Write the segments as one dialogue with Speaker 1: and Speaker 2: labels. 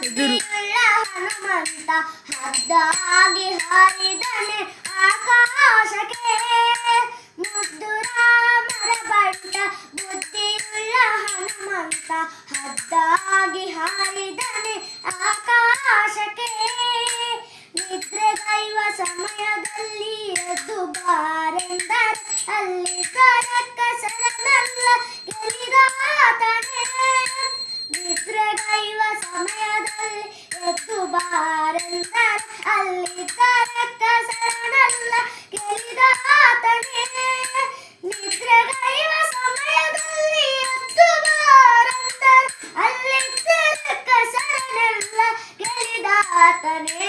Speaker 1: ಬುದ್ಧಿಯುಳ್ಳ ಹನುಮಂತ ಹದ್ದಾಗಿ ಹಾರಿದನೆ ಆಕಾಶಕ್ಕೆ. ಮುದ್ದು ರಾಮರ ಬಂಟ ಬುದ್ಧಿಯುಳ್ಳ ಹನುಮಂತ ಹದ್ದಾಗಿ ಹಾರಿದನೆ ಆಕಾಶಕ್ಕೆ. ನಿದ್ರೆಗೈವ ಸಮಯದಲ್ಲಿ ಎದ್ದು ಬಾರೆಂದರೆ ಅಲ್ಲಿ ಕರಕಸರನಲ್ಲ ಗೆಲಿದಾತನೇ. ನಿದ್ರೆಗೈವ ಸಮಯದಲ್ಲಿ ಎದ್ದು ಬಾರೆಂದರೆ ಅಲ್ಲಿ ಕರಕಸರನಲ್ಲ ಗೆಲಿದಾತನೇ. ನಿದ್ರೆಗೈವ ಸಮಯದಲ್ಲಿ ಎದ್ದು ಬಾರೆಂದರೆ ಅಲ್ಲಿ ಕರಕಸರನಲ್ಲ ಗೆಲಿದಾತನೇ.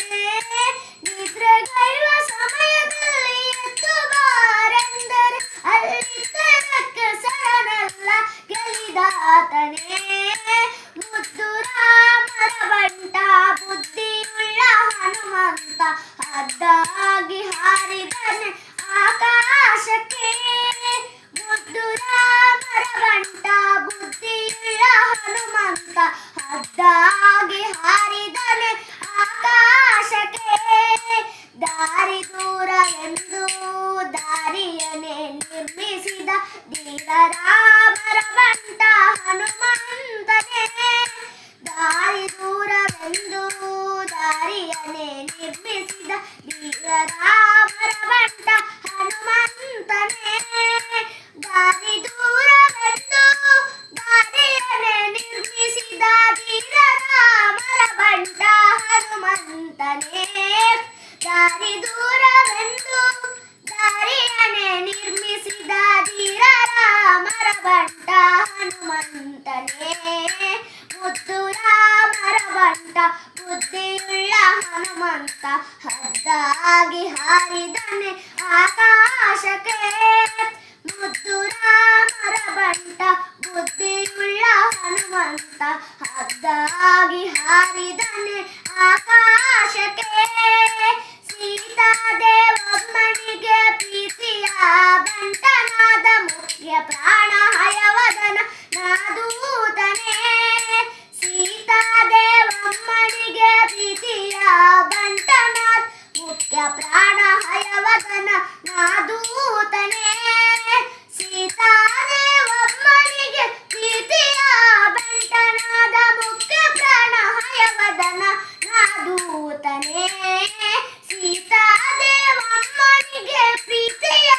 Speaker 1: ನಿದ್ರೆಗೈವ ಸಮಯದಲ್ಲಿ ಎದ್ದು ಬಾರೆಂದರೆ ಅಲ್ಲಿ ಕರಕಸರನಲ್ಲ ಗೆಲಿದಾತನೇ. ಮುದ್ದು ರಾಮರ ಬಂಟ ಬುದ್ಧಿಯುಳ್ಳ ಹನುಮಂತ ಹದ್ದಾಗಿ ಹಾರಿದನೆ ಆಕಾಶಕ್ಕೆ. ಮುದ್ದು ರಾಮರ ಬಂಟ ಬುದ್ಧಿಯುಳ್ಳ ಹನುಮಂತ ಹದ್ದಾಗಿ ಹಾರಿದನೆ ಆಕಾಶಕ್ಕೆ. ದಾರಿ ದೂರ ಎಂದು ದಾರಿಯನ್ನೇ ನಿರ್ಮಿಸಿದ ಧೀರ ರಾಮರ ಬಂಟ ಹನುಮಂತನೇ. ದಾರಿ ದೂರವೆಂದು ದಾರಿಯನ್ನೇ ನಿರ್ಮಿಸಿದ ಧೀರ ರಾಮರ ಬಂಟ ಹನುಮಂತನೇ. ದಾರಿ ದೂರವೆಂದು ದಾರಿಯನ್ನೇ ನಿರ್ಮಿಸಿದ ಧೀರ ರಾಮರ ಬಂಟ ಹನುಮಂತನೇ. ದಾರಿ ದೂರವೆಂದು ದಾರಿಯನ್ನೇ ನಿರ್ಮಿಸಿದ ಧೀರ ರಾಮರ ಬಂಟ ಹನುಮಂತನೇ. ಮುದ್ದು ರಾಮರ ಬಂಟ ಬುದ್ಧಿಯುಳ್ಳ ಹನುಮಂತ ಹದ್ದಾಗಿ ಹಾರಿದನೆ ಆಕಾಶಕ್ಕೆ. ಮುದ್ದು ರಾಮರ ಬಂಟ ಬುದ್ಧಿಯುಳ್ಳ ಹನುಮಂತ ಹದ್ದಾಗಿ ಹಾರಿದನೆ ಆಕಾಶಕ್ಕೆ. ಸೀತಾದೇವಮ್ಮನಿಗೆ ಪ್ರೀತಿಯ ಬಂಟನಾದ ಮುಖ್ಯ ಪ್ರಾಣ ಹಯವದನ ನಾದೂತನೇ. ಸೀತಾದೇವಮ್ಮನಿಗೆ ಪ್ರೀತಿಯ ಬಂಟನಾದ ಮುಖ್ಯ ಪ್ರಾಣ ಹಯವದನ ನಾದೂತನೇ. ಸೀತಾದೇವಮ್ಮನಿಗೆ ಪ್ರೀತಿಯ ಬಂಟನಾದ ಮುಖ್ಯ ಪ್ರಾಣ ಹಯವದನ ನಾದೂತನೇ. ಸೀತಾದೇವಮ್ಮನಿಗೆ ಪ್ರೀತಿಯ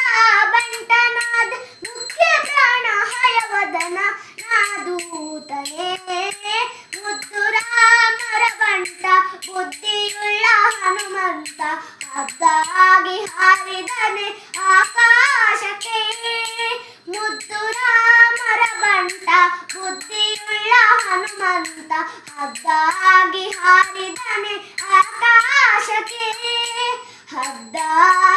Speaker 1: ಬಂಟನಾದ ಮುಖ್ಯ ಪ್ರಾಣ ಹಯವದನ ನಾದೂತನೇ. ಮುದ್ದು ರಾಮರ ಬಂಟ ಬುದ್ಧಿಯುಳ್ಳ ಹನುಮಂತ ಹದ್ದಾಗಿ ಹಾರಿದನೆ ಆಕಾಶಕ್ಕೆ. ಮುದ್ದು ರಾಮರ ಬಂಟ ಬುದ್ಧಿಯುಳ್ಳ ಹನುಮಂತ ಹದ್ದಾಗಿ ಹಾರಿದನೆ ಆಕಾಶಕ್ಕೆ. ಹದ್ದಾಗಿ